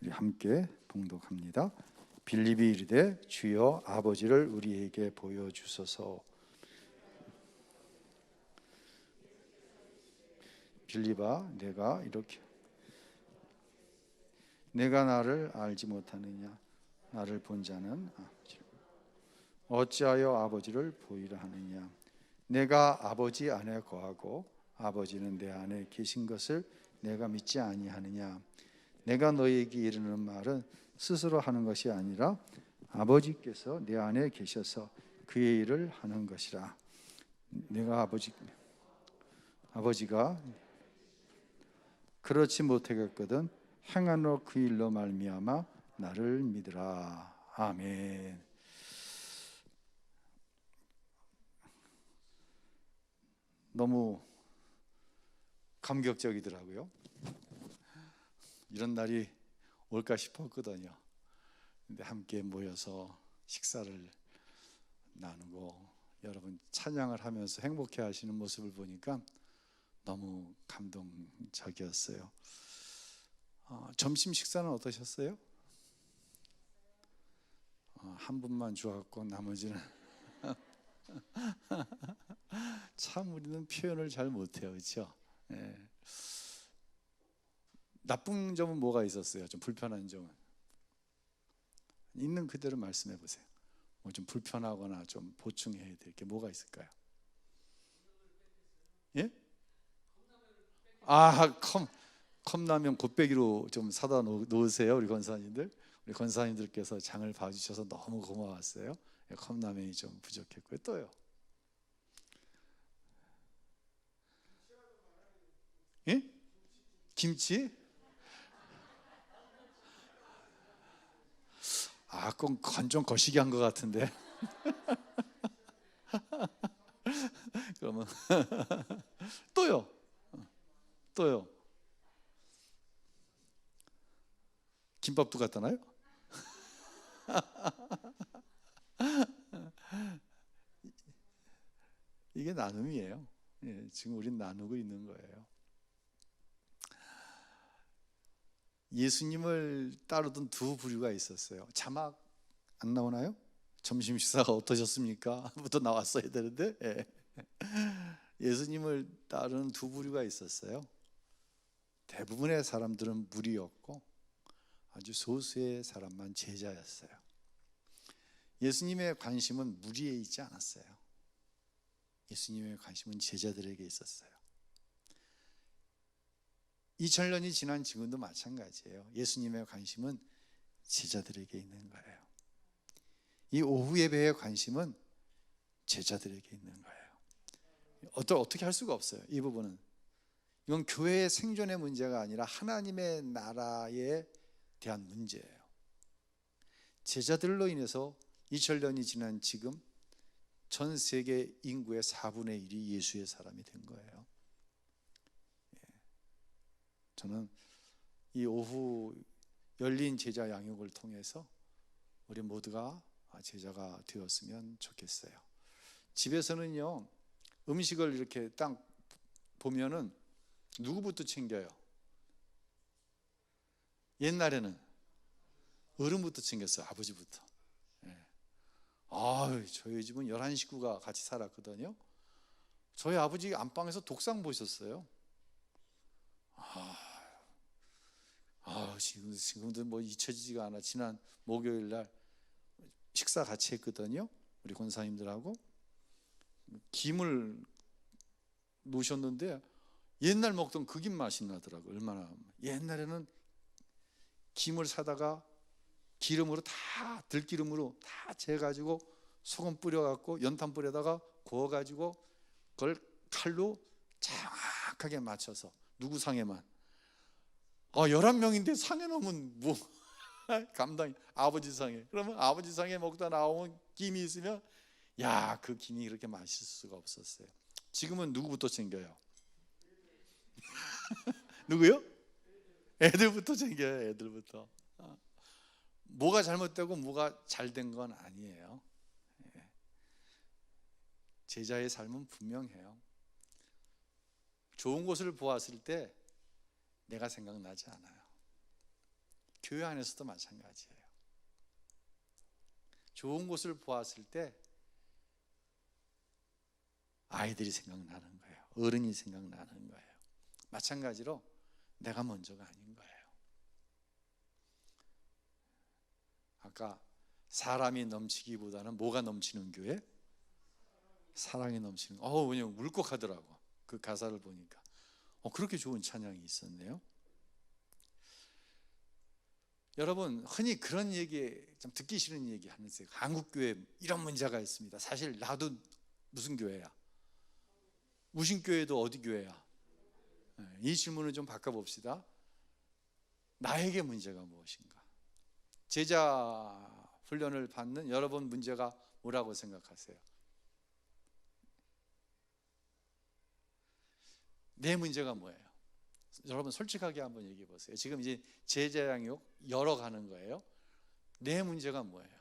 우리 함께 봉독합니다. 빌립이 이르되 주여 아버지를 우리에게 보여주소서. 빌립아, 내가 나를 알지 못하느냐? 나를 본 자는 아버지를 어찌하여 아버지를 보이라 하느냐? 내가 아버지 안에 거하고 아버지는 내 안에 계신 것을 내가 믿지 아니하느냐? 내가 너희에게 이르는 말은 스스로 하는 것이 아니라 아버지께서 내 안에 계셔서 그의 일을 하는 것이라. 내가 아버지가 그렇지 못하겠거든 행하노 그 일로 말미암아 나를 믿으라. 아멘. 너무 감격적이더라고요. 이런 날이 올까 싶었거든요. 근데 함께 모여서 식사를 나누고 여러분 찬양을 하면서 행복해 하시는 모습을 보니까 너무 감동적이었어요. 점심 식사는 어떠셨어요? 한 분만 좋았고 나머지는 참 우리는 표현을 잘 못해요, 그렇죠? 네. 나쁜 점은 뭐가 있었어요? 좀 불편한 점은? 있는 그대로 말씀해 보세요. 뭐 좀 불편하거나 좀 보충해야 될 게 뭐가 있을까요? 예? 컵라면 곱빼기로 좀 사다 놓으세요, 우리 권사님들. 우리 권사님들께서 장을 봐주셔서 너무 고마웠어요. 컵라면이 좀 부족했고요. 또요? 예? 김치? 그건 좀 거시기 한 것 같은데. 그러면 또요? 또요? 김밥도 갖다 놔요? 이게 나눔이에요. 예, 지금 우린 나누고 있는 거예요. 예수님을 따르던 두 부류가 있었어요. 자막 안 나오나요? 점심 식사가 어떠셨습니까? 부터 나왔어야 되는데. 예. 예수님을 따르는 두 부류가 있었어요. 대부분의 사람들은 무리였고 아주 소수의 사람만 제자였어요. 예수님의 관심은 무리에 있지 않았어요. 예수님의 관심은 제자들에게 있었어요. 2000년이 지난 지금도 마찬가지예요. 예수님의 관심은 제자들에게 있는 거예요. 이 오후 예배의 관심은 제자들에게 있는 거예요. 어떻게 할 수가 없어요. 이 부분은 이건 교회의 생존의 문제가 아니라 하나님의 나라에 대한 문제예요. 제자들로 인해서 2000년이 지난 지금 전 세계 인구의 4분의 1이 예수의 사람이 된 거예요. 저는 이 오후 열린 제자 양육을 통해서 우리 모두가 제자가 되었으면 좋겠어요. 집에서는요, 음식을 이렇게 딱 보면은 누구부터 챙겨요? 옛날에는 어른부터 챙겼어요. 아버지부터. 저희 집은 11식구가 같이 살았거든요. 저희 아버지 안방에서 독상 보셨어요. 지금도 뭐 잊혀지지가 않아. 지난 목요일 날 식사 같이 했거든요. 우리 권사님들하고 김을 놓으셨는데 옛날 먹던 그 김 맛이 나더라고요. 얼마나. 옛날에는 김을 사다가 기름으로 다, 들기름으로 다 재가지고 소금 뿌려갖고 연탄 뿌려다가 구워가지고 그걸 칼로 정확하게 맞춰서 누구 상에만 11명인데 상에 넣으면 뭐 감당이. 아버지 상에. 그러면 아버지 상에 먹다 나오면 김이 있으면 그 김이 그렇게 맛있을 수가 없었어요. 지금은 누구부터 챙겨요? 누구요? 애들부터 챙겨요. 애들부터. 뭐가 잘못되고 뭐가 잘된 건 아니에요. 제자의 삶은 분명해요. 좋은 곳을 보았을 때 내가 생각나지 않아요. 교회 안에서도 마찬가지예요. 좋은 곳을 보았을 때 아이들이 생각나는 거예요. 어른이 생각나는 거예요. 마찬가지로 내가 먼저가 아닌 거예요. 아까 사람이 넘치기보다는 뭐가 넘치는 교회? 사랑이 넘치는. 그냥 울컥하더라고. 그 가사를 보니까. 그렇게 좋은 찬양이 있었네요. 여러분, 흔히 그런 얘기, 좀 듣기 싫은 얘기 하면서요. 한국 교회 이런 문제가 있습니다. 사실 나도 무슨 교회야? 무신교회도 어디 교회야? 이 질문을 좀 바꿔봅시다. 나에게 문제가 무엇인가? 제자 훈련을 받는 여러분 문제가 뭐라고 생각하세요? 내 문제가 뭐예요? 여러분 솔직하게 한번 얘기해 보세요. 지금 이제 제자 양육 열어가는 거예요. 내 문제가 뭐예요?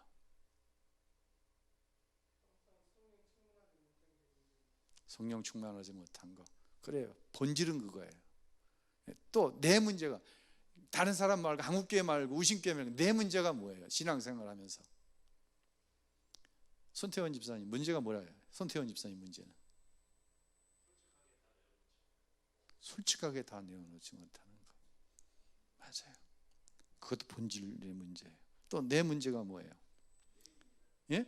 성령 충만하지 못한 거. 그래요. 본질은 그거예요. 또 내 문제가 다른 사람 말고 한국교회 말고 우신교회 말고 내 문제가 뭐예요? 신앙생활 하면서. 손태원 집사님 문제가 뭐예요? 손태원 집사님 문제는 솔직하게 다 내어놓지 못하는 거. 맞아요. 그것도 본질의 문제예요. 또 내 문제가 뭐예요? 예?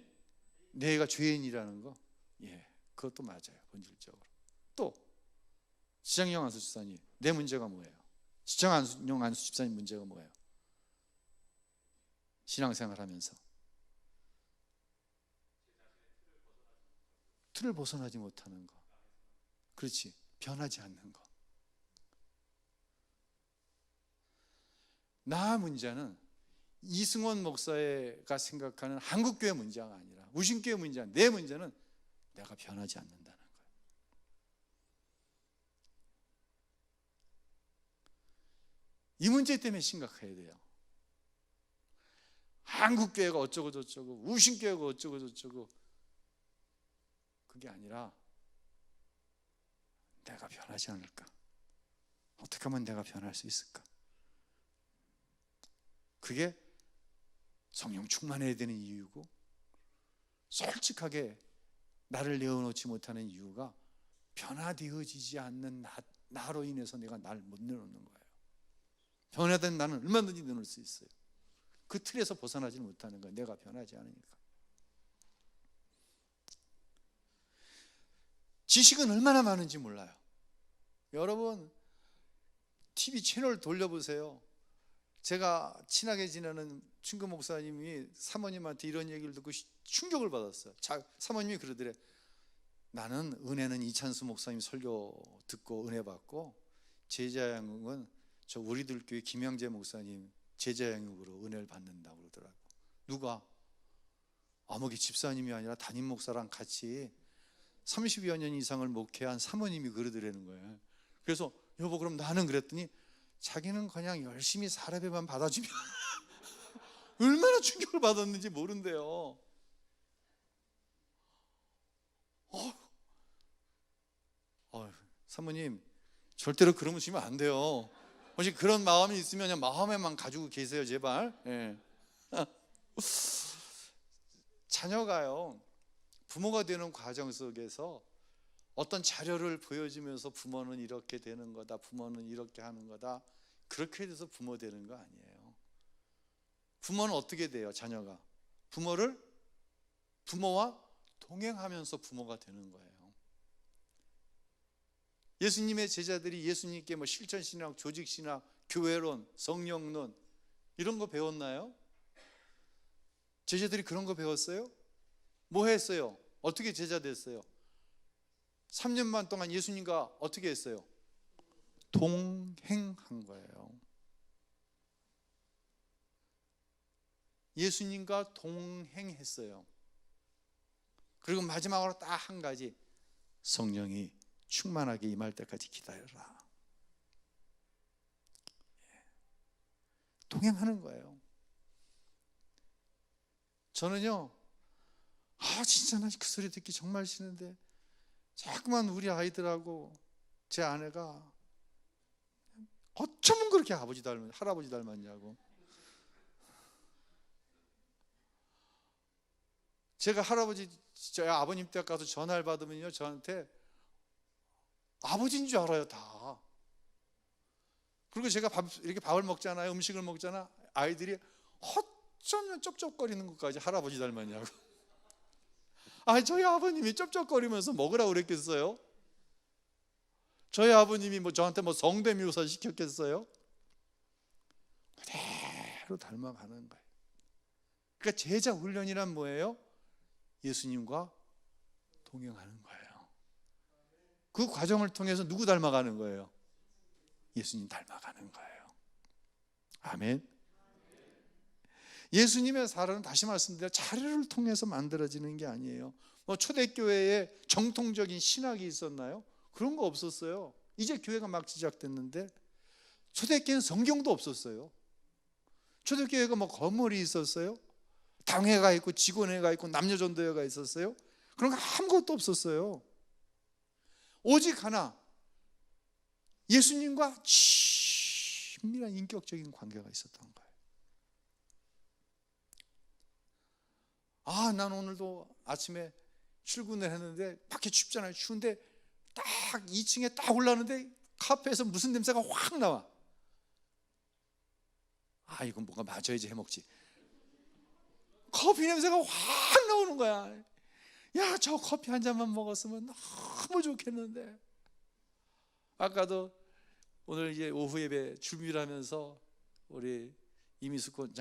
내가 죄인이라는 거. 예, 그것도 맞아요. 본질적으로. 또 지장영 안수 집사님 내 문제가 뭐예요? 지장영 안수 집사님 문제가 뭐예요? 신앙생활 하면서 틀을 벗어나지 못하는 거. 그렇지. 변하지 않는 거. 나 문제는 이승원 목사가 생각하는 한국교회 문제가 아니라 우신교회 문제가 아니라 내 문제는 내가 변하지 않는다는 거예요. 이 문제 때문에 심각해야 돼요. 한국교회가 어쩌고 저쩌고 우신교회가 어쩌고 저쩌고 그게 아니라 내가 변하지 않을까? 어떻게 하면 내가 변할 수 있을까? 그게 성령 충만해야 되는 이유고 솔직하게 나를 내어놓지 못하는 이유가 변화되어지지 않는 나로 인해서 내가 나를 못 내놓는 거예요. 변화된 나는 얼마든지 내놓을 수 있어요. 그 틀에서 벗어나지 못하는 거예요. 내가 변하지 않으니까. 지식은 얼마나 많은지 몰라요. 여러분 TV 채널 돌려보세요. 제가 친하게 지내는 친구 목사님이 사모님한테 이런 얘기를 듣고 충격을 받았어요. 사모님이 그러더래. 나는 은혜는 이찬수 목사님 설교 듣고 은혜 받고 제자양육은 저 우리들 교회 김영재 목사님 제자양육으로 은혜를 받는다고 그러더라고. 누가? 아무개 집사님이 아니라 담임 목사랑 같이 30여 년 이상을 목회한 사모님이 그러더라는 거예요. 그래서 여보 그럼 나는 그랬더니 자기는 그냥 열심히 사례배만 받아주면 얼마나 충격을 받았는지 모른대요. 사모님 절대로 그러시면 안 돼요. 혹시 그런 마음이 있으면 그냥 마음에만 가지고 계세요 제발. 예. 자녀가요 부모가 되는 과정 속에서 어떤 자료를 보여주면서 부모는 이렇게 되는 거다, 부모는 이렇게 하는 거다, 그렇게 돼서 부모 되는 거 아니에요. 부모는 어떻게 돼요? 자녀가 부모와 동행하면서 부모가 되는 거예요. 예수님의 제자들이 예수님께 실천신학, 조직신학, 교회론, 성령론 이런 거 배웠나요? 제자들이 그런 거 배웠어요? 뭐 했어요? 어떻게 제자 됐어요? 3년 반 동안 예수님과 어떻게 했어요? 동행한 거예요. 예수님과 동행했어요. 그리고 마지막으로 딱 한 가지, 성령이 충만하게 임할 때까지 기다려라. 동행하는 거예요. 저는요 진짜 나 그 소리 듣기 정말 싫은데 자꾸만 우리 아이들하고 제 아내가 어쩌면 그렇게 아버지 닮은 할아버지 닮았냐고. 제가 할아버지, 저희 아버님 댁 가서 전화를 받으면요, 저한테 아버지인 줄 알아요, 다. 그리고 제가 이렇게 밥을 먹잖아요, 음식을 먹잖아. 아이들이 어쩌면 쩝쩝거리는 것까지 할아버지 닮았냐고. 저희 아버님이 쩝쩝거리면서 먹으라고 그랬겠어요? 저희 아버님이 저한테 성대묘사 시켰겠어요? 그대로 닮아가는 거예요. 그러니까 제자 훈련이란 뭐예요? 예수님과 동행하는 거예요. 그 과정을 통해서 누구 닮아가는 거예요? 예수님 닮아가는 거예요. 아멘. 예수님의 사랑은 다시 말씀드려 자료를 통해서 만들어지는 게 아니에요. 초대교회에 정통적인 신학이 있었나요? 그런 거 없었어요. 이제 교회가 막 시작됐는데 초대교회는 성경도 없었어요. 초대교회가 건물이 있었어요? 당회가 있고 직원회가 있고 남녀전도회가 있었어요? 그런 거 아무것도 없었어요. 오직 하나, 예수님과 친밀한 인격적인 관계가 있었던 거예요. 난 오늘도 아침에 출근을 했는데 밖에 춥잖아요. 추운데 딱 2층에 딱 올라오는데 카페에서 무슨 냄새가 확 나와. 이건 뭔가 마셔야지 해먹지. 커피 냄새가 확 나오는 거야. 야, 저 커피 한 잔만 먹었으면 너무 좋겠는데. 아까도 오늘 이제 오후 예배 준비를 하면서 우리 이미정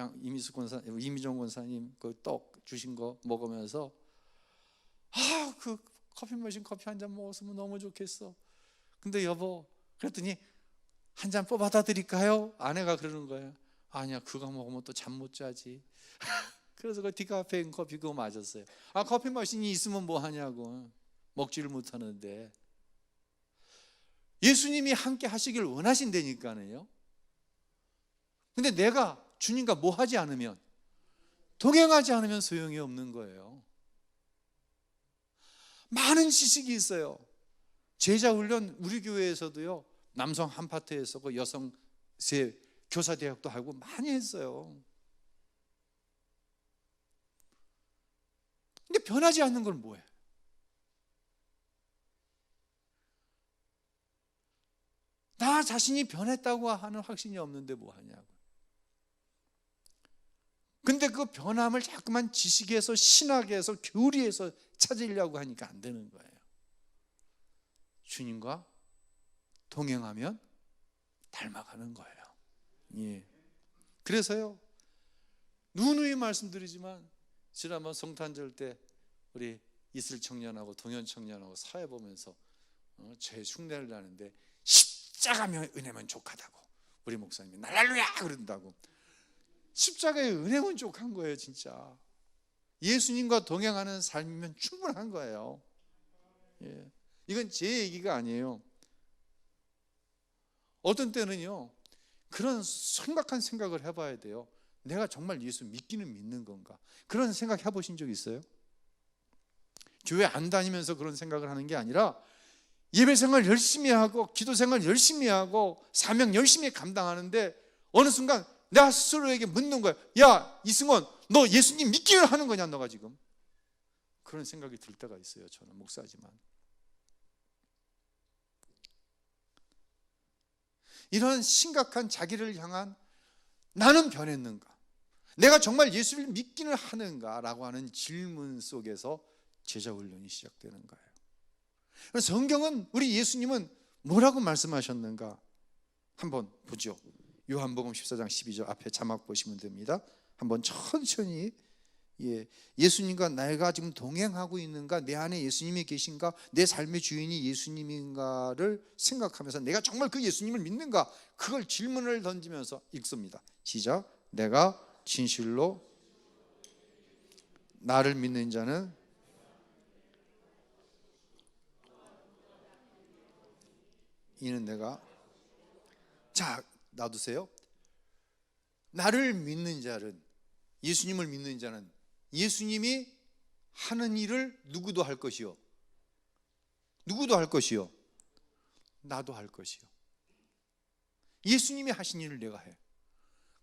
권사님 그 떡 주신 거 먹으면서 그 커피 머신 커피 한 잔 먹었으면 너무 좋겠어. 근데 여보, 그랬더니 한 잔 뽑아다 드릴까요? 아내가 그러는 거예요. 아니야, 그거 먹으면 또 잠 못 자지. 그래서 그 디카페인 커피 그거 마셨어요. 커피 머신이 있으면 뭐 하냐고. 먹지를 못하는데. 예수님이 함께 하시길 원하신다니까요. 근데 내가 주님과 뭐 하지 않으면, 동행하지 않으면 소용이 없는 거예요. 많은 지식이 있어요. 제자훈련 우리 교회에서도요, 남성 한 파트에서 그 여성 세 교사대학도 하고 많이 했어요. 근데 변하지 않는 건 뭐예요? 나 자신이 변했다고 하는 확신이 없는데 뭐 하냐고. 근데 그 변함을 자꾸만 지식에서, 신학에서, 교리에서 찾으려고 하니까 안 되는 거예요. 주님과 동행하면 닮아가는 거예요. 예. 그래서요, 누누이 말씀드리지만 지난번 성탄절 때 우리 이슬 청년하고 동현 청년하고 사회 보면서 제 흉내를 나는데 십자가면 은혜면 족하다고 우리 목사님이 날랄루야 그런다고. 십자가의 은혜면 족한 거예요. 진짜 예수님과 동행하는 삶이면 충분한 거예요. 예. 이건 제 얘기가 아니에요. 어떤 때는요, 그런 심각한 생각을 해봐야 돼요. 내가 정말 예수 믿기는 믿는 건가? 그런 생각 해보신 적 있어요? 교회 안 다니면서 그런 생각을 하는 게 아니라 예배 생활 열심히 하고 기도 생활 열심히 하고 사명 열심히 감당하는데 어느 순간 나 스스로에게 묻는 거야. 야, 이승원, 너 예수님 믿기를 하는 거냐 너가 지금? 그런 생각이 들 때가 있어요. 저는 목사지만. 이런 심각한 자기를 향한 나는 변했는가? 내가 정말 예수를 믿기는 하는가? 라고 하는 질문 속에서 제자훈련이 시작되는 거예요. 그래서 성경은 우리 예수님은 뭐라고 말씀하셨는가? 한번 보죠. 요한복음 14장 12절 앞에 자막 보시면 됩니다. 한번 천천히 예수님과 내가 지금 동행하고 있는가? 내 안에 예수님이 계신가? 내 삶의 주인이 예수님인가를 생각하면서 내가 정말 그 예수님을 믿는가? 그걸 질문을 던지면서 읽습니다. 시작. 내가 진실로 나를 믿는 자는 이는 내가 자 놔두세요. 나를 믿는 자는 예수님을 믿는 자는 예수님이 하는 일을 누구도 할 것이요. 누구도 할 것이요. 나도 할 것이요. 예수님이 하신 일을 내가 해.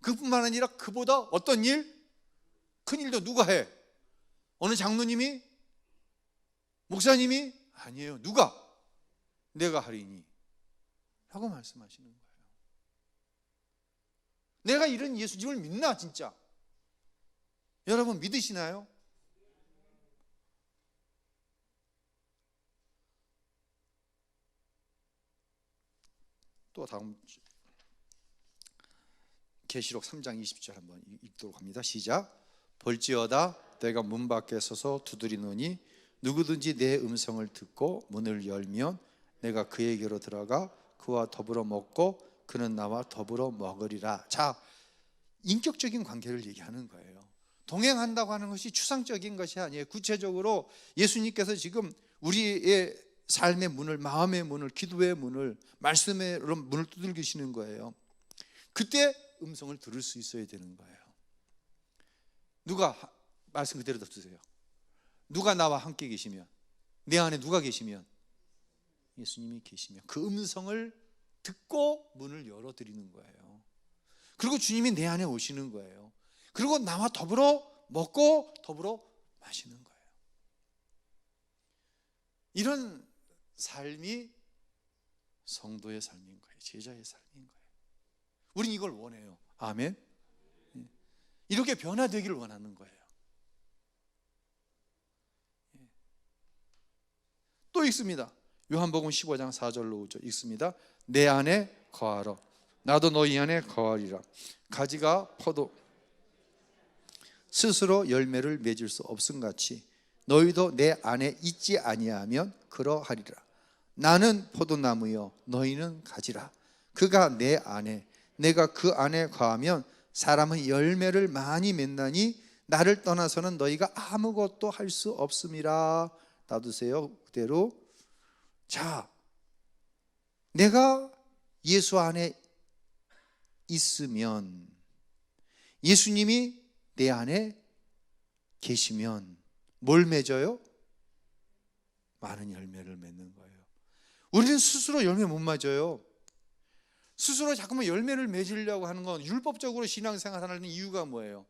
그뿐만 아니라 그보다 어떤 일? 큰 일도 누가 해? 어느 장로님이? 목사님이? 아니에요. 누가? 내가 하리니 라고 말씀하시는 거예요. 내가 이런 예수님을 믿나 진짜? 여러분 믿으시나요? 또 다음 계시록 3장 20절 한번 읽도록 합니다. 시작. 볼지어다 내가 문 밖에 서서 두드리노니 누구든지 내 음성을 듣고 문을 열면 내가 그에게로 들어가 그와 더불어 먹고 그는 나와 더불어 먹으리라. 자, 인격적인 관계를 얘기하는 거예요. 동행한다고 하는 것이 추상적인 것이 아니에요. 구체적으로 예수님께서 지금 우리의 삶의 문을, 마음의 문을, 기도의 문을, 말씀의 문을 두들기시는 거예요. 그때 음성을 들을 수 있어야 되는 거예요. 누가 말씀 그대로 듣으세요. 누가 나와 함께 계시면, 내 안에 누가 계시면, 예수님이 계시면 그 음성을 듣고 문을 열어드리는 거예요. 그리고 주님이 내 안에 오시는 거예요. 그리고 나와 더불어 먹고 더불어 마시는 거예요. 이런 삶이 성도의 삶인 거예요. 제자의 삶인 거예요. 우린 이걸 원해요. 아멘. 이렇게 변화되기를 원하는 거예요. 또 읽습니다. 요한복음 15장 4절로 5절 읽습니다. 내 안에 거하라. 나도 너희 안에 거하리라. 가지가 포도 스스로 열매를 맺을 수 없음같이 너희도 내 안에 있지 아니하면 그러하리라. 나는 포도나무여 너희는 가지라. 그가 내 안에 내가 그 안에 거하면 사람은 열매를 많이 맺나니 나를 떠나서는 너희가 아무것도 할 수 없음이라. 놔두세요. 그대로. 자, 내가 예수 안에 있으면, 예수님이 내 안에 계시면 뭘 맺어요? 많은 열매를 맺는 거예요. 우리는 스스로 열매 못 맺어요. 스스로 자꾸만 열매를 맺으려고 하는 건 율법적으로 신앙생활하는 이유가 뭐예요?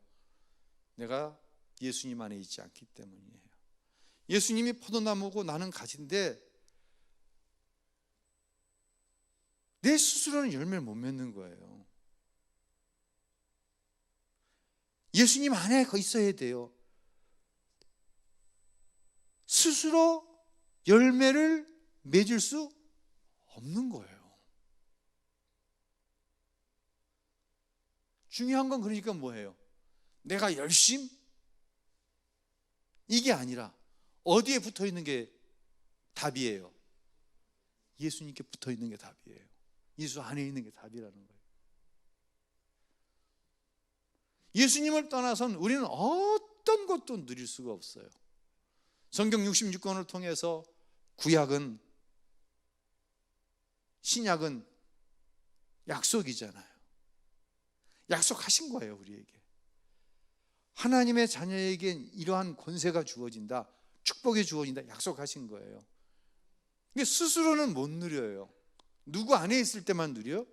내가 예수님 안에 있지 않기 때문이에요. 예수님이 포도나무고 나는 가지인데 내 스스로는 열매를 못 맺는 거예요. 예수님 안에 있어야 돼요. 스스로 열매를 맺을 수 없는 거예요. 중요한 건 그러니까 뭐예요? 내가 열심? 이게 아니라 어디에 붙어 있는 게 답이에요? 예수님께 붙어 있는 게 답이에요. 예수 안에 있는 게 답이라는 거예요. 예수님을 떠나선 우리는 어떤 것도 누릴 수가 없어요. 성경 66권을 통해서 구약은, 신약은 약속이잖아요. 약속하신 거예요, 우리에게. 하나님의 자녀에겐 이러한 권세가 주어진다, 축복이 주어진다, 약속하신 거예요. 근데 스스로는 못 누려요. 누구 안에 있을 때만 누려?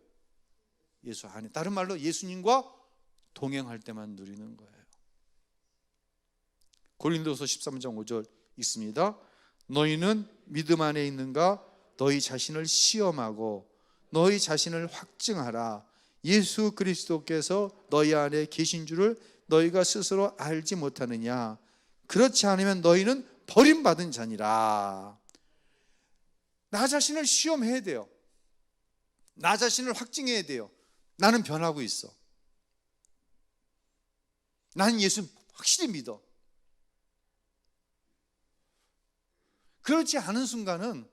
예수 안에. 다른 말로 예수님과 동행할 때만 누리는 거예요. 고린도서 13장 5절 있습니다. 너희는 믿음 안에 있는가? 너희 자신을 시험하고 너희 자신을 확증하라. 예수 그리스도께서 너희 안에 계신 줄을 너희가 스스로 알지 못하느냐? 그렇지 않으면 너희는 버림받은 자니라. 나 자신을 시험해야 돼요. 나 자신을 확증해야 돼요. 나는 변하고 있어. 나는 예수 확실히 믿어. 그렇지 않은 순간은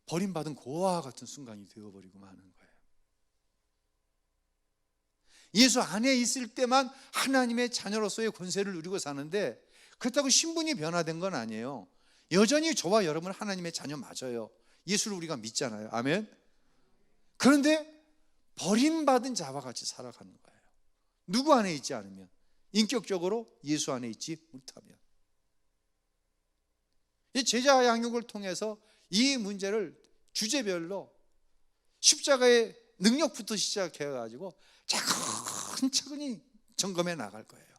버림받은 고아와 같은 순간이 되어버리고 마는 거예요. 예수 안에 있을 때만 하나님의 자녀로서의 권세를 누리고 사는데, 그렇다고 신분이 변화된 건 아니에요. 여전히 저와 여러분 하나님의 자녀 맞아요. 예수를 우리가 믿잖아요. 아멘. 그런데 버림받은 자와 같이 살아가는 거예요. 누구 안에 있지 않으면, 인격적으로 예수 안에 있지 못하면. 이 제자 양육을 통해서 이 문제를 주제별로 십자가의 능력부터 시작해가지고 차근차근히 점검해 나갈 거예요.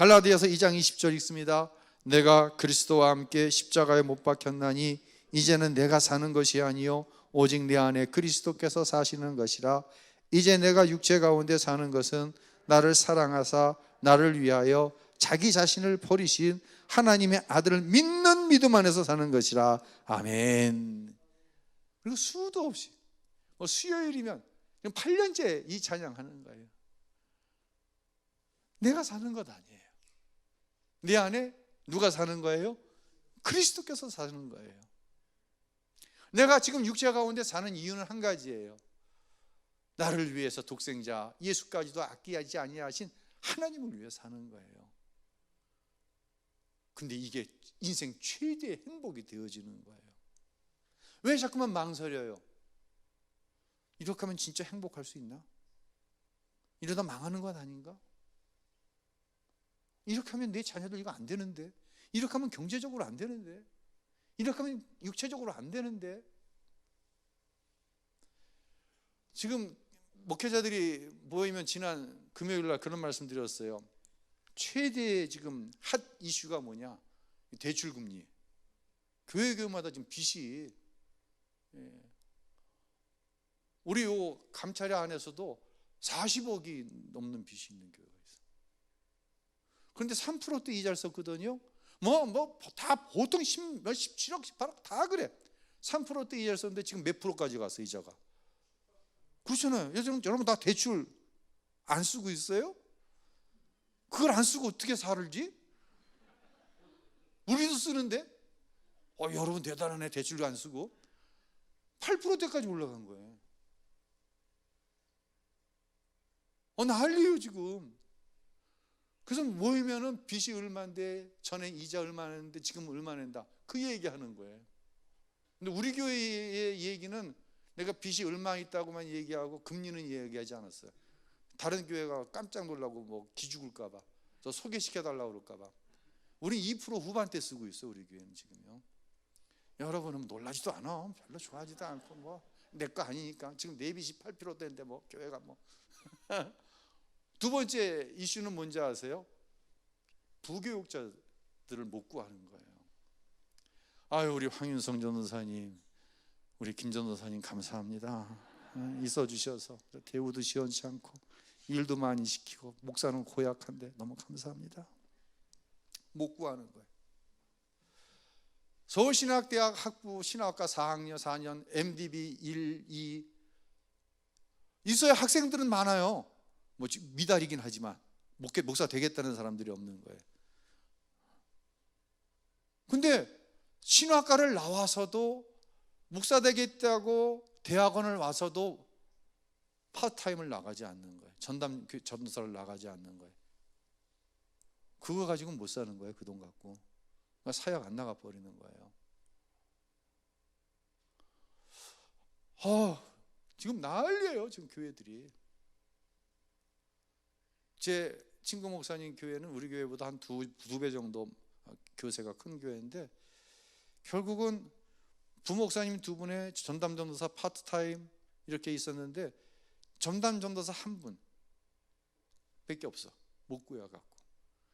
갈라디아서 2장 20절 읽습니다. 내가 그리스도와 함께 십자가에 못 박혔나니 이제는 내가 사는 것이 아니요 오직 내 안에 그리스도께서 사시는 것이라. 이제 내가 육체 가운데 사는 것은 나를 사랑하사 나를 위하여 자기 자신을 버리신 하나님의 아들을 믿는 믿음 안에서 사는 것이라. 아멘. 그리고 수도 없이 수요일이면 8년째 이 찬양하는 거예요. 내가 사는 것 아니에요. 내 안에 누가 사는 거예요? 그리스도께서 사는 거예요. 내가 지금 육체 가운데 사는 이유는 한 가지예요. 나를 위해서 독생자 예수까지도 아끼지 아니하신 하나님을 위해 사는 거예요. 근데 이게 인생 최대의 행복이 되어지는 거예요. 왜 자꾸만 망설여요? 이렇게 하면 진짜 행복할 수 있나? 이러다 망하는 건 아닌가? 이렇게 하면 내 자녀들 이거 안 되는데, 이렇게 하면 경제적으로 안 되는데, 이렇게 하면 육체적으로 안 되는데. 지금 목회자들이 모이면 지난 금요일 날 그런 말씀 드렸어요. 최대 지금 핫 이슈가 뭐냐? 대출금리. 교회마다 지금 빚이, 우리 요 감찰회 안에서도 40억이 넘는 빚이 있는 교회가 있어요. 그런데 3%대 이자를 썼거든요. 다 보통 17억, 18억 다 그래. 3%대 이자를 썼는데 지금 몇 프로까지 갔어, 이자가. 그렇잖아요. 여러분 다 대출 안 쓰고 있어요? 그걸 안 쓰고 어떻게 살지? 우리도 쓰는데? 여러분 대단하네. 대출도 안 쓰고 8%대까지 올라간 거예요. 난리예요 지금. 그래서 모이면은 빚이 얼마인데, 전에 이자 얼마 냈는데 지금 얼마 낸다, 그 얘기하는 거예요. 근데 우리 교회의 얘기는 내가 빚이 얼마 있다고만 얘기하고 금리는 얘기하지 않았어요. 다른 교회가 깜짝 놀라고 기죽을까 봐, 저 소개시켜 달라고 그럴까 봐. 우리 2% 후반대 쓰고 있어, 우리 교회는 지금요. 여러분은 놀라지도 않아. 별로 좋아하지도 않고 내 거 아니니까. 지금 내 빚이 8%대인데 교회가 두 번째 이슈는 뭔지 아세요? 부교육자들을 못 구하는 거예요. 아유, 우리 황윤성 전도사님, 우리 김 전도사님 감사합니다. 있어 주셔서 대우도 시원치 않고 일도 많이 시키고 목사는 고약한데 너무 감사합니다. 못 구하는 거예요. 서울신학대학 학부 신학과 4년 MDB 1, 2 있어야 학생들은 많아요. 미달이긴 하지만 목사 되겠다는 사람들이 없는 거예요. 근데 신학과를 나와서도 목사 되겠다고 대학원을 와서도 파트타임을 나가지 않는 거예요. 전도사를 나가지 않는 거예요. 그거 가지고 못 사는 거예요. 그 돈 갖고. 그러니까 사역 안 나가 버리는 거예요. 지금 난리예요. 지금 교회들이. 제 친구 목사님 교회는 우리 교회보다 한 두 배 정도 교세가 큰 교회인데, 결국은 부목사님 두 분의 전담 전도사 파트타임 이렇게 있었는데 전담 전도사 한 분 밖에 없어. 못 구해갖고.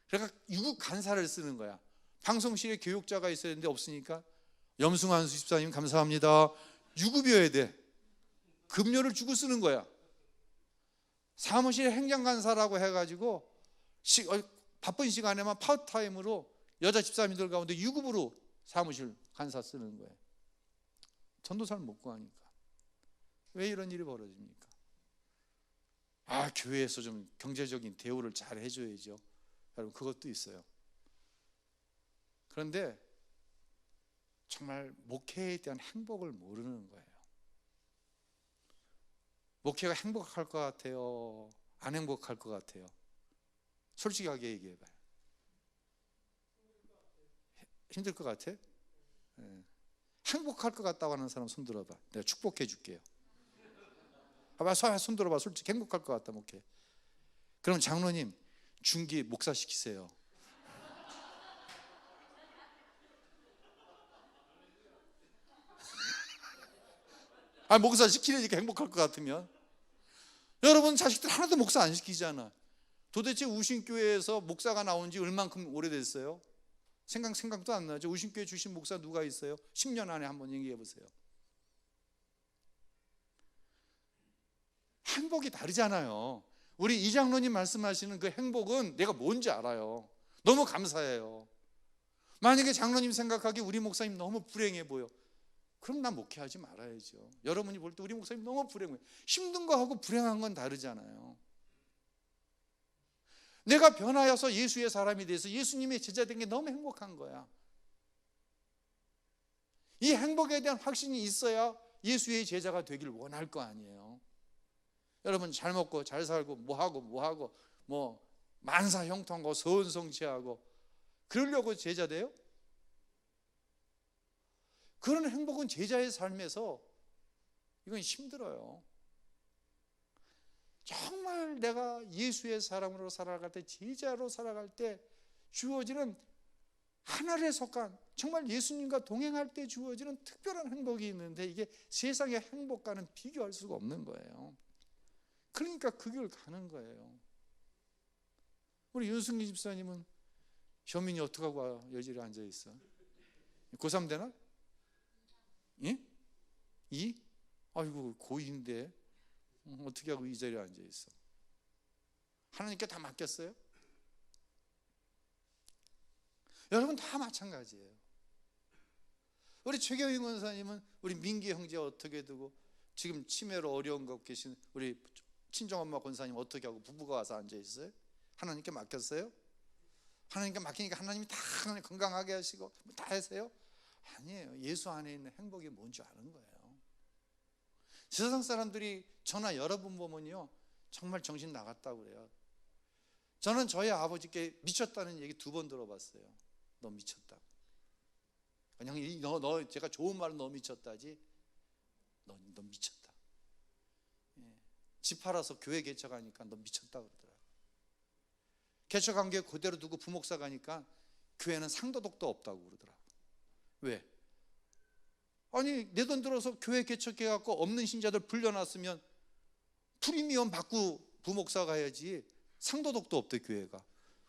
그러니까 유급 간사를 쓰는 거야. 방송실에 교육자가 있어야 되는데 없으니까 염승환 수집사님 감사합니다. 유급이어야 돼. 급료를 주고 쓰는 거야. 사무실 행정간사라고 해가지고 바쁜 시간에만 파트타임으로 여자 집사님들 가운데 유급으로 사무실 간사 쓰는 거예요. 전도사를 못 구하니까. 왜 이런 일이 벌어집니까? 교회에서 좀 경제적인 대우를 잘 해줘야죠. 여러분, 그것도 있어요. 그런데 정말 목회에 대한 행복을 모르는 거예요. 목회가 행복할 것 같아요? 안 행복할 것 같아요? 솔직하게 얘기해봐요. 힘들 것 같아? 네. 행복할 것 같다고 하는 사람 손 들어봐. 내가 축복해 줄게요. 손 들어봐. 솔직히 행복할 것 같다 목회. 그럼 장로님 중기 목사 시키세요. 목사 시키려니까 행복할 것 같으면. 여러분 자식들 하나도 목사 안 시키잖아. 도대체 우신교회에서 목사가 나온 지 얼만큼 오래됐어요? 생각도 안 나죠. 우신교회 주신 목사 누가 있어요? 10년 안에 한번 얘기해 보세요. 행복이 다르잖아요. 우리 이장로님 말씀하시는 그 행복은 내가 뭔지 알아요. 너무 감사해요. 만약에 장로님 생각하기에 우리 목사님 너무 불행해 보여, 그럼 나 목회하지 말아야죠. 여러분이 볼 때 우리 목사님 너무 불행해, 힘든 거하고 불행한 건 다르잖아요. 내가 변하여서 예수의 사람이 돼서 예수님의 제자 된 게 너무 행복한 거야. 이 행복에 대한 확신이 있어야 예수의 제자가 되길 원할 거 아니에요. 여러분 잘 먹고 잘 살고 뭐하고 뭐 만사형통하고 서은성취하고 그러려고 제자 돼요? 그런 행복은 제자의 삶에서 이건 힘들어요. 정말 내가 예수의 사람으로 살아갈 때, 제자로 살아갈 때 주어지는 하늘에 속한, 정말 예수님과 동행할 때 주어지는 특별한 행복이 있는데, 이게 세상의 행복과는 비교할 수가 없는 거예요. 그러니까 그 길 가는 거예요. 우리 윤승기 집사님은 현민이 어떻게 하고 여지에 앉아 있어? 고3 되나? 예? 2? 아이고 고2인데 어떻게 하고 이 자리에 앉아 있어? 하나님께 다 맡겼어요? 여러분 다 마찬가지예요. 우리 최경희 권사님은 우리 민기 형제 어떻게 두고, 지금 치매로 어려운 거 계신 우리 친정엄마 권사님 어떻게 하고 부부가 와서 앉아 있어요? 하나님께 맡겼어요? 하나님께 맡기니까 하나님이 다 건강하게 하시고 다 하세요? 아니에요. 예수 안에 있는 행복이 뭔지 아는 거예요. 세상 사람들이 저나 여러분 보면요 정말 정신 나갔다고 그래요. 저는 저희 아버지께 미쳤다는 얘기 2번 들어봤어요. 너 미쳤다. 그냥 너 제가 좋은 말은 너 미쳤다지, 너 미쳤다. 집 팔아서 교회 개척하니까 너 미쳤다 그러더라고요. 개척한 게 그대로 두고 부목사 가니까 교회는 상도덕도 없다고 그러더라고요. 왜? 아니 내 돈 들어서 교회 개척해갖고 없는 신자들 불려놨으면 프리미엄 받고 부목사 가야지, 상도덕도 없대 교회가.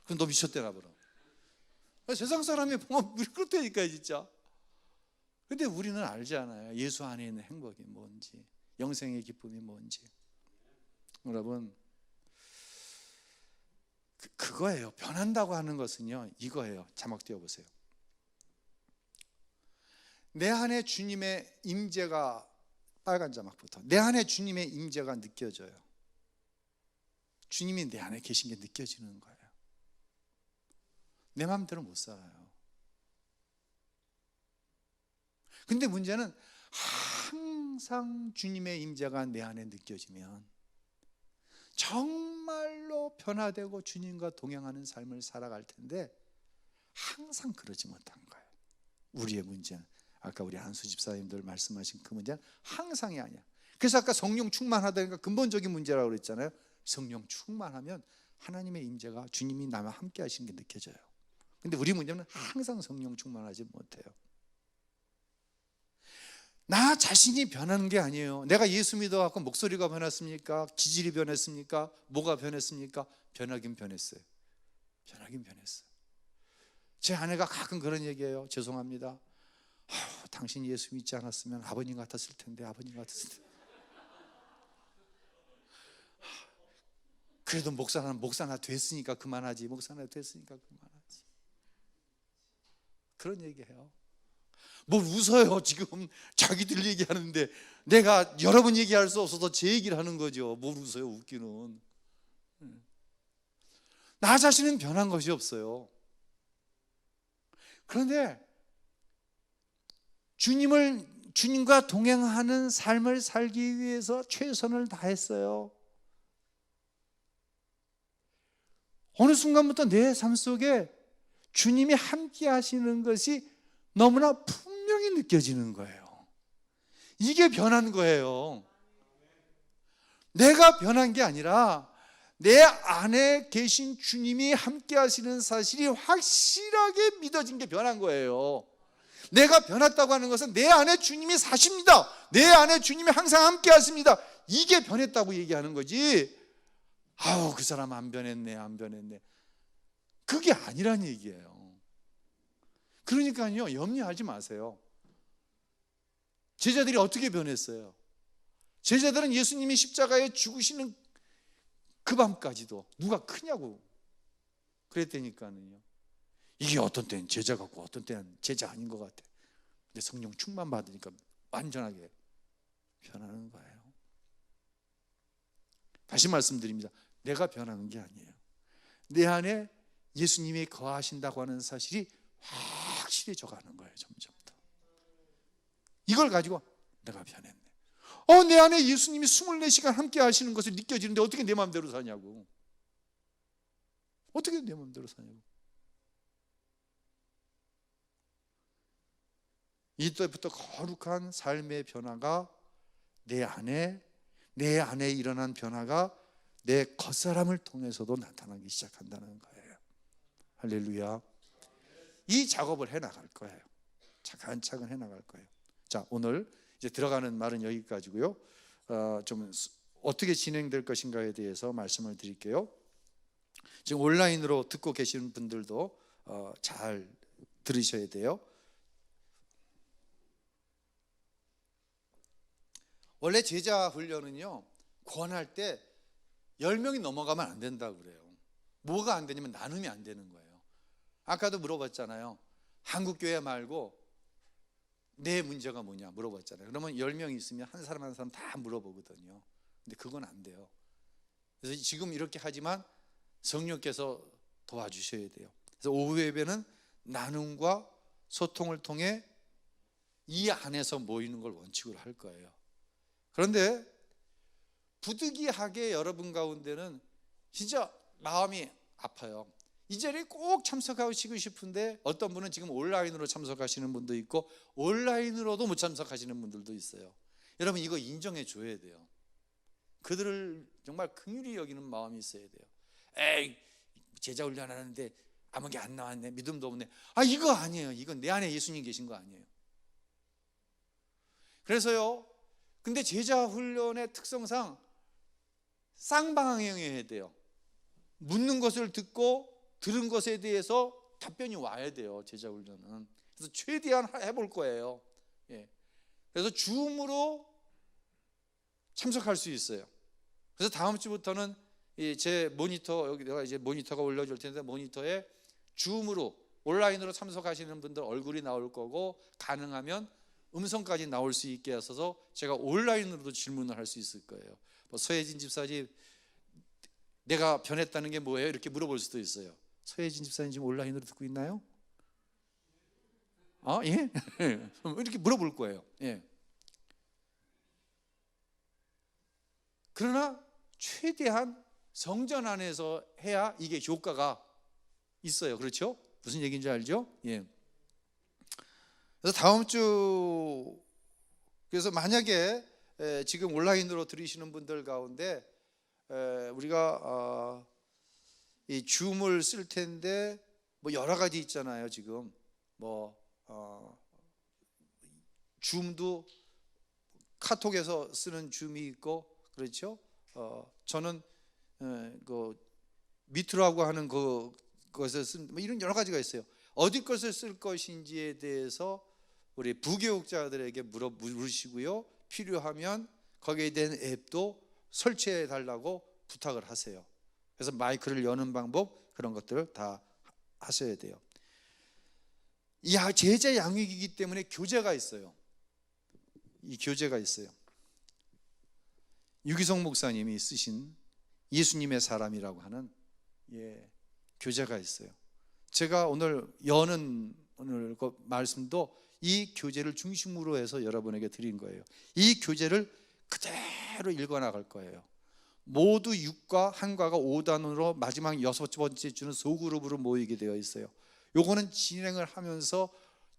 그럼 너 미쳤대나 보라. 세상 사람이 보면 그렇다니까 진짜. 근데 우리는 알잖아요. 예수 안에 있는 행복이 뭔지, 영생의 기쁨이 뭔지. 여러분 그거예요. 변한다고 하는 것은요 이거예요. 자막 띄워보세요. 내 안에 주님의 임재가, 빨간 자막부터, 내 안에 주님의 임재가 느껴져요. 주님이 내 안에 계신 게 느껴지는 거예요. 내 마음대로 못 살아요. 근데 문제는 항상 주님의 임재가 내 안에 느껴지면 정말로 변화되고 주님과 동행하는 삶을 살아갈 텐데, 항상 그러지 못한 거예요. 우리의 문제는, 아까 우리 한수 집사님들 말씀하신 그 문제는 항상이 아니야. 그래서 아까 성령 충만하다니까 근본적인 문제라고 그랬잖아요. 성령 충만하면 하나님의 임재가, 주님이 나와 함께 하시는 게 느껴져요. 근데 우리 문제는 항상 성령 충만하지 못해요. 나 자신이 변하는 게 아니에요. 내가 예수 믿어갖고 목소리가 변했습니까? 기질이 변했습니까? 뭐가 변했습니까? 변하긴 변했어요. 변하긴 변했어요. 제 아내가 가끔 그런 얘기해요. 죄송합니다. 당신 예수 믿지 않았으면 아버님 같았을 텐데, 아버님 같았을 텐데. 그래도 목사나 됐으니까 그만하지. 목사나 됐으니까 그만하지. 그런 얘기해요. 뭘 웃어요. 지금 자기들 얘기하는데 내가 여러분 얘기할 수 없어서 제 얘기를 하는 거죠. 뭘 웃어요. 웃기는. 나 자신은 변한 것이 없어요. 그런데 주님과 동행하는 삶을 살기 위해서 최선을 다했어요. 어느 순간부터 내 삶 속에 주님이 함께 하시는 것이 너무나 분명히 느껴지는 거예요. 이게 변한 거예요. 내가 변한 게 아니라 내 안에 계신 주님이 함께 하시는 사실이 확실하게 믿어진 게 변한 거예요. 내가 변했다고 하는 것은 내 안에 주님이 사십니다. 내 안에 주님이 항상 함께 하십니다. 이게 변했다고 얘기하는 거지, 아우 그 사람 안 변했네 안 변했네. 그게 아니란 얘기예요. 그러니까요 염려하지 마세요. 제자들이 어떻게 변했어요? 제자들은 예수님이 십자가에 죽으시는 그 밤까지도 누가 크냐고 그랬다니까요. 이게 어떤 때는 제자 같고 어떤 때는 제자 아닌 것 같아. 근데 성령 충만 받으니까 완전하게 변하는 거예요. 다시 말씀드립니다. 내가 변하는 게 아니에요. 내 안에 예수님이 거하신다고 하는 사실이 확실해져가는 거예요. 점점 더. 이걸 가지고 내가 변했네. 내 안에 예수님이 24시간 함께 하시는 것을 느껴지는데 어떻게 내 마음대로 사냐고. 어떻게 내 마음대로 사냐고. 이때부터 거룩한 삶의 변화가 내 안에 일어난 변화가 내 겉사람을 통해서도 나타나기 시작한다는 거예요. 할렐루야. 이 작업을 해나갈 거예요. 차근차근 해나갈 거예요. 자, 오늘 이제 들어가는 말은 여기까지고요. 좀 어떻게 진행될 것인가에 대해서 말씀을 드릴게요. 지금 온라인으로 듣고 계시는 분들도 잘 들으셔야 돼요. 원래 제자 훈련은요, 권할 때 10명이 넘어가면 안 된다고 그래요. 뭐가 안 되냐면 나눔이 안 되는 거예요. 아까도 물어봤잖아요. 한국교회 말고 내 문제가 뭐냐 물어봤잖아요. 그러면 10명이 있으면 한 사람 한 사람 다 물어보거든요. 근데 그건 안 돼요. 그래서 지금 이렇게 하지만 성령께서 도와주셔야 돼요. 그래서 오후 예배는 나눔과 소통을 통해 이 안에서 모이는 걸 원칙으로 할 거예요. 그런데 부득이하게 여러분 가운데는 진짜 마음이 아파요. 이 자리에 꼭 참석하시고 싶은데 어떤 분은 지금 온라인으로 참석하시는 분도 있고 온라인으로도 못 참석하시는 분들도 있어요. 여러분 이거 인정해 줘야 돼요. 그들을 정말 긍휼히 여기는 마음이 있어야 돼요. 에이 제자 훈련하는데 아무 게 안 나왔네, 믿음도 없네. 이거 아니에요. 이건 내 안에 예수님 계신 거 아니에요. 그래서요, 근데 제자 훈련의 특성상 쌍방향이어야 돼요. 묻는 것을 듣고 들은 것에 대해서 답변이 와야 돼요. 제자 훈련은. 그래서 최대한 해볼 거예요. 그래서 줌으로 참석할 수 있어요. 그래서 다음 주부터는 제 모니터, 여기 내가 이제 모니터가 올려줄 텐데 모니터에 줌으로 온라인으로 참석하시는 분들 얼굴이 나올 거고 가능하면 음성까지 나올 수 있게 하셔서 제가 온라인으로도 질문을 할 수 있을 거예요. 서혜진 집사님, 내가 변했다는 게 뭐예요? 이렇게 물어볼 수도 있어요. 서혜진 집사님 지금 온라인으로 듣고 있나요? 예? 이렇게 물어볼 거예요. 예. 그러나 최대한 성전 안에서 해야 이게 효과가 있어요. 그렇죠? 무슨 얘기인지 알죠? 예. 그래서 다음 주, 그래서 만약에 지금 온라인으로 들으시는 분들 가운데 우리가 이 줌을 쓸 텐데 뭐 여러 가지 있잖아요. 지금 줌도 카톡에서 쓰는 줌이 있고 그렇죠. 저는 그 미트라고 하는 그것을 쓴 뭐 이런 여러 가지가 있어요. 어디 것을 쓸 것인지에 대해서 우리 부교육자들에게 물으시고요. 필요하면 거기에 대한 앱도 설치해 달라고 부탁을 하세요. 그래서 마이크를 여는 방법 그런 것들을 다 하셔야 돼요. 이 제자 양육이기 때문에 교재가 있어요. 이 교재가 있어요. 유기성 목사님이 쓰신 예수님의 사람이라고 하는 교재가 있어요. 제가 오늘 여는 오늘 그 말씀도 이 교재를 중심으로 해서 여러분에게 드린 거예요. 이 교재를 그대로 읽어나갈 거예요. 모두 6과 한과가 5단으로 마지막 6번째 주는 소그룹으로 모이게 되어 있어요. 요거는 진행을 하면서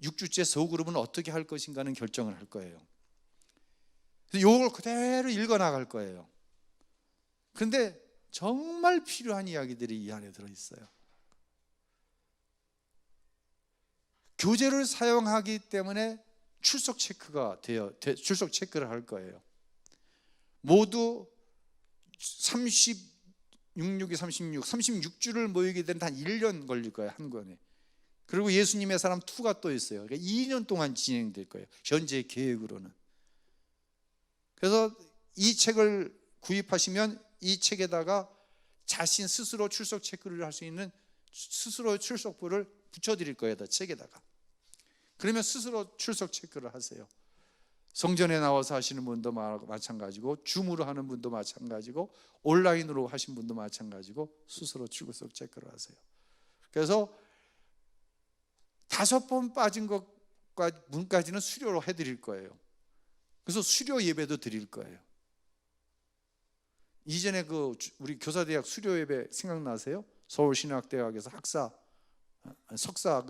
6주째 소그룹은 어떻게 할 것인가는 결정을 할 거예요. 요걸 그대로 읽어나갈 거예요. 그런데 정말 필요한 이야기들이 이 안에 들어있어요. 교재를 사용하기 때문에 출석 출석 체크를 할 거예요. 모두 66이 36주를 모이게 되는 한 1년 걸릴 거예요, 한 권에. 그리고 예수님의 사람 2가 또 있어요. 그러니까 2년 동안 진행될 거예요, 현재 계획으로는. 그래서 이 책을 구입하시면 이 책에다가 자신 스스로 출석 체크를 할 수 있는 스스로 출석부를 붙여드릴 거예요, 책에다가. 그러면 스스로 출석 체크를 하세요. 성전에 나와서 하시는 분도 마찬가지고, 줌으로 하는 분도 마찬가지고, 온라인으로 하신 분도 마찬가지고, 스스로 출석 체크를 하세요. 그래서 5번 빠진 것과 문까지는 수료로 해드릴 거예요. 그래서 수료 예배도 드릴 거예요. 이전에 우리 교사대학 수료 예배 생각나세요? 서울신학대학에서 석사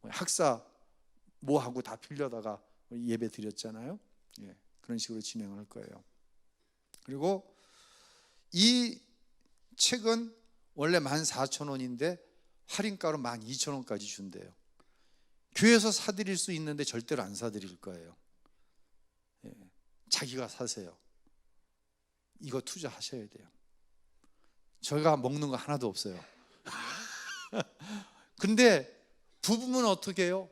학사 뭐하고 다 빌려다가 예배 드렸잖아요. 예, 그런 식으로 진행할 거예요. 그리고 이 책은 원래 14,000원인데 할인가로 12,000원까지 준대요. 교회에서 사드릴 수 있는데 절대로 안 사드릴 거예요. 예, 자기가 사세요. 이거 투자하셔야 돼요. 저희가 먹는 거 하나도 없어요. 근데 부부는 어떻게 해요?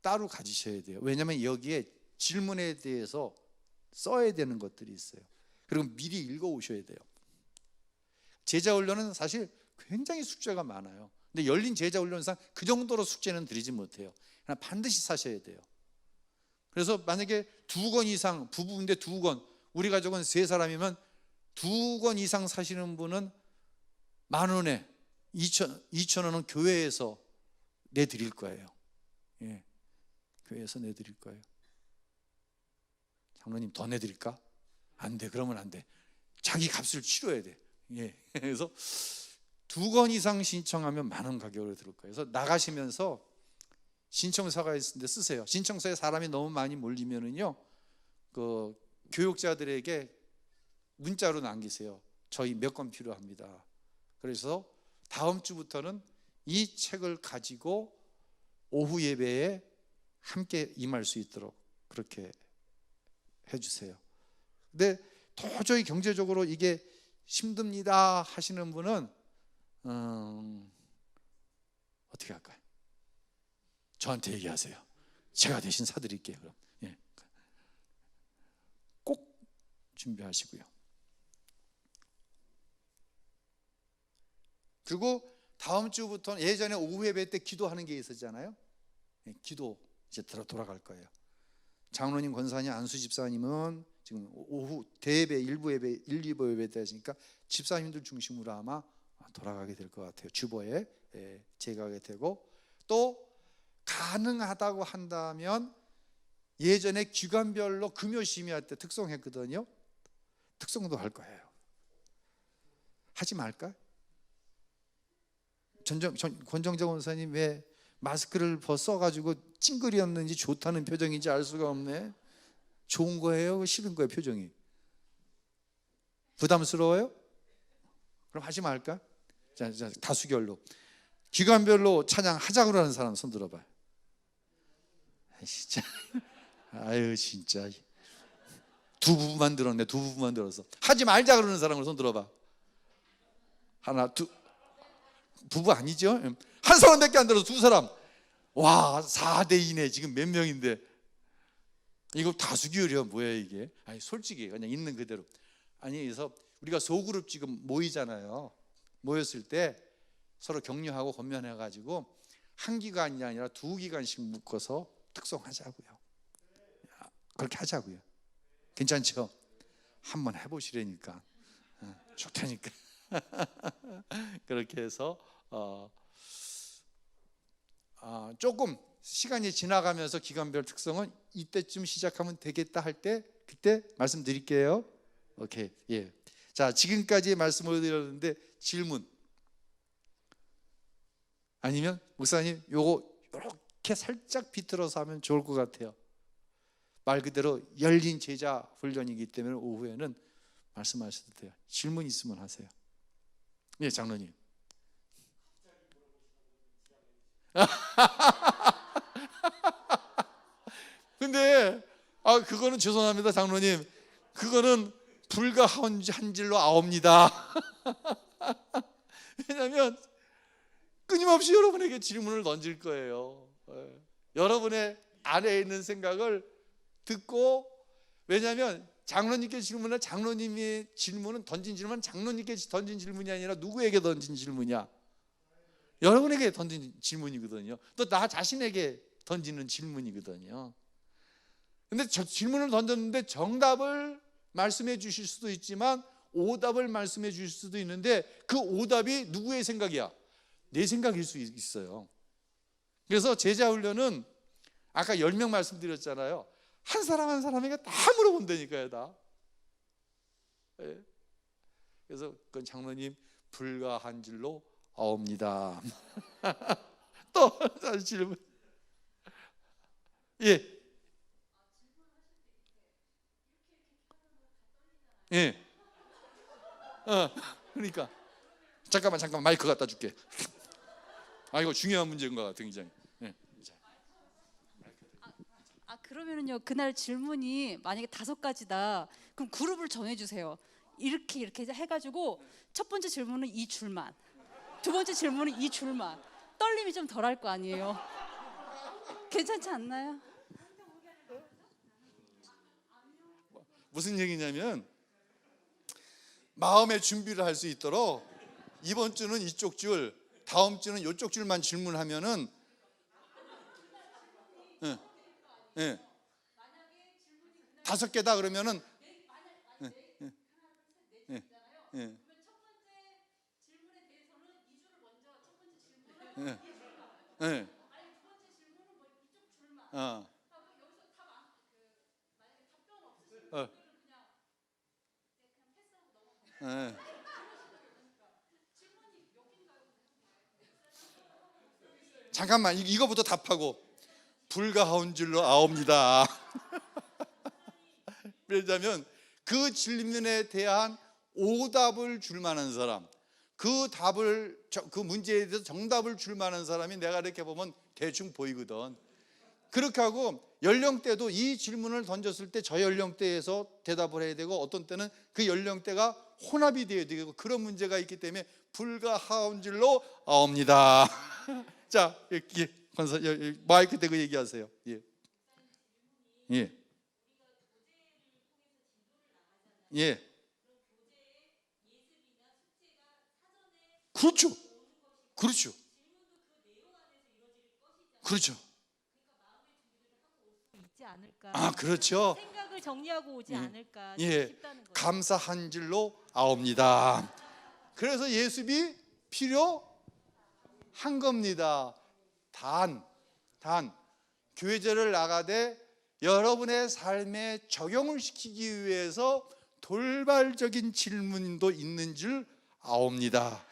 따로 가지셔야 돼요. 왜냐하면 여기에 질문에 대해서 써야 되는 것들이 있어요. 그리고 미리 읽어오셔야 돼요. 제자훈련은 사실 굉장히 숙제가 많아요. 근데 열린 제자훈련상 그 정도로 숙제는 드리지 못해요. 그냥 반드시 사셔야 돼요. 그래서 만약에 2권 이상, 부부인데 2권, 우리 가족은 3사람이면 2권 이상 사시는 분은 10,000원에 2,000원은 교회에서 내드릴 거예요. 예, 교회에서 내드릴 거예요. 장로님 더 내드릴까? 안 돼. 그러면 안 돼. 자기 값을 치러야 돼. 예, 그래서 2권 이상 신청하면 많은 가격으로 들을 거예요. 그래서 나가시면서 신청서가 있는데 쓰세요. 신청서에 사람이 너무 많이 몰리면은요, 교육자들에게 문자로 남기세요. 저희 몇 권 필요합니다. 그래서 다음 주부터는 이 책을 가지고 오후 예배에 함께 임할 수 있도록 그렇게 해주세요. 근데 도저히 경제적으로 이게 힘듭니다 하시는 분은 어떻게 할까요? 저한테 얘기하세요. 제가 대신 사드릴게요. 그럼 예. 꼭 준비하시고요. 그리고 다음 주부터는, 예전에 오후 예배 때 기도하는 게 있었잖아요. 예, 기도 이제 돌아갈 거예요. 장로님, 권사님, 안수 집사님은 지금 오후 대예배, 일부 예배, 1, 2부 예배 때 하시니까 집사님들 중심으로 아마 돌아가게 될 것 같아요. 주보에 제가 하게 되고, 또 가능하다고 한다면 예전에 기관별로 금요 심의할 때 특송했거든요. 특송도 할 거예요. 하지 말까? 권정정 원사님 왜 마스크를 써가지고 찡그리었는지 좋다는 표정인지 알 수가 없네. 좋은 거예요? 싫은 거예요? 표정이 부담스러워요? 그럼 하지 말까? 자, 다수결로 기관별로 찬양하자고 하는 사람 손 들어봐요. 진짜 아유 진짜 두 부부만 들었네. 두 부부만 들었어. 하지 말자 그러는 사람을 손 들어봐. 하나, 둘. 부부 아니죠? 한 사람밖에 안 들어서 2사람. 와, 4대2네. 지금 몇 명인데 이거 다수결이야 뭐야 이게? 아니 솔직히 그냥 있는 그대로. 아니 그래서 우리가 소그룹 지금 모이잖아요. 모였을 때 서로 격려하고 권면해가지고 한 기간이 아니라 2기간씩 묶어서 특송하자고요. 그렇게 하자고요. 괜찮죠? 한번 해보시라니까. 좋다니까. 그렇게 해서 조금 시간이 지나가면서 기간별 특성은 이때쯤 시작하면 되겠다 할 때 그때 말씀드릴게요. 오케이. 예. 자, 지금까지 말씀을 드렸는데 질문 아니면 목사님 요거 이렇게 살짝 비틀어서 하면 좋을 것 같아요. 말 그대로 열린 제자 훈련이기 때문에 오후에는 말씀하셔도 돼요. 질문 있으면 하세요. 예, 장로님. 근데 그거는 죄송합니다, 장로님. 그거는 불과 한 질로 아옵니다. 왜냐하면 끊임없이 여러분에게 질문을 던질 거예요. 여러분의 안에 있는 생각을 듣고, 왜냐하면 장로님께 질문은 장로님의 질문은 던진 질문은 장로님께 던진 질문이 아니라 누구에게 던진 질문이야? 여러분에게 던진 질문이거든요. 또 나 자신에게 던지는 질문이거든요. 근데 저 질문을 던졌는데 정답을 말씀해 주실 수도 있지만 오답을 말씀해 주실 수도 있는데 그 오답이 누구의 생각이야? 내 생각일 수 있어요. 그래서 제자 훈련은 아까 10명 말씀드렸잖아요. 한 사람 한 사람에게 다 물어본다니까요, 다. 예. 그래서 그건 장로님 불과 한 줄로 아옵니다. 또 다시 질문. 예. 예. 그러니까 잠깐만 마이크 갖다 줄게. 이거 중요한 문제인 것 같아, 굉장히. 예. 그러면은요, 그날 질문이 만약에 5가지다. 그럼 그룹을 정해주세요. 이렇게 해가지고 첫 번째 질문은 이 줄만, 두 번째 질문은 이 줄만. 떨림이 좀 덜할 거 아니에요. 괜찮지 않나요? 무슨 얘기냐면 마음의 준비를 할 수 있도록 이번 주는 이쪽 줄, 다음 주는 이쪽 줄만 질문하면은 예. 예. 5개다 그러면은 예. 예. 예. 예. 예. 어. 예. 잠깐만 이거부터 답하고 불가한 줄로 아옵니다. 왜냐하면 그 질문에 대한 오답을 줄 만한 사람, 그 문제에 대해서 정답을 줄 만한 사람이 내가 이렇게 보면 대충 보이거든. 그렇게 하고 연령대도 이 질문을 던졌을 때 저 연령대에서 대답을 해야 되고 어떤 때는 그 연령대가 혼합이 되어야 되고 그런 문제가 있기 때문에 불가한 줄로 아옵니다. 자, 권사 마이크 대고 얘기하세요. 예. 예. 예. 그렇죠. 그렇죠. 그렇죠. 있지 않을까. 그렇죠. 생각을 정리하고 오지 않을까 예. 싶다는 거예요. 감사한 줄로 아옵니다. 그래서 예습이 필요한 겁니다. 단 교회제를 나가되 여러분의 삶에 적용을 시키기 위해서 돌발적인 질문도 있는 줄 아옵니다.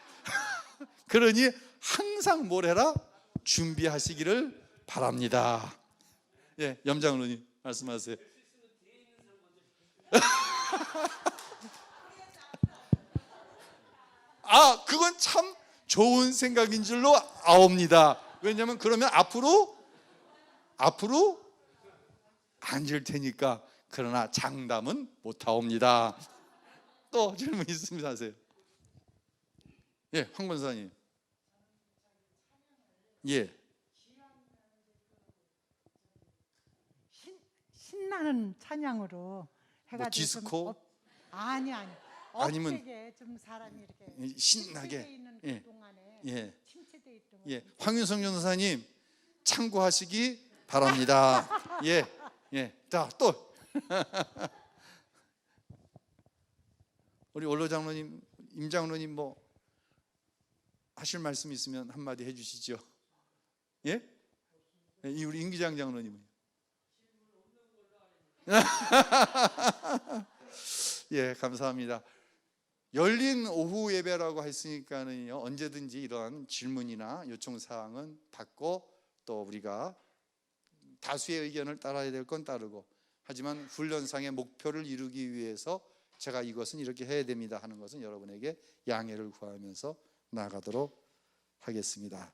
그러니 항상 뭘 해라? 준비하시기를 바랍니다. 예, 염장로님 말씀하세요. 그건 참 좋은 생각인 줄로 아옵니다. 왜냐하면 그러면 앞으로 앉을 테니까. 그러나 장담은 못하옵니다. 또 질문 있습니다. 하세요. 예, 황 권사님. 예. 신나는 찬양으로 해가지고 뭐 디스코? 아니 아니면 업되게 좀 사람이 이렇게 신나게. 침체돼 있는 예. 그동안에 예. 침체돼 있던 예. 황윤성 전사님 참고하시기 바랍니다. 예. 자, 또 우리 원로 장로님, 임 장로님 뭐 하실 말씀 있으면 한마디 해주시죠. 예? 우리 임기장 장로님은. 예, 감사합니다. 열린 오후 예배라고 했으니까는요, 언제든지 이러한 질문이나 요청 사항은 받고 또 우리가 다수의 의견을 따라야 될 건 따르고, 하지만 훈련상의 목표를 이루기 위해서 제가 이것은 이렇게 해야 됩니다 하는 것은 여러분에게 양해를 구하면서 나아가도록 하겠습니다.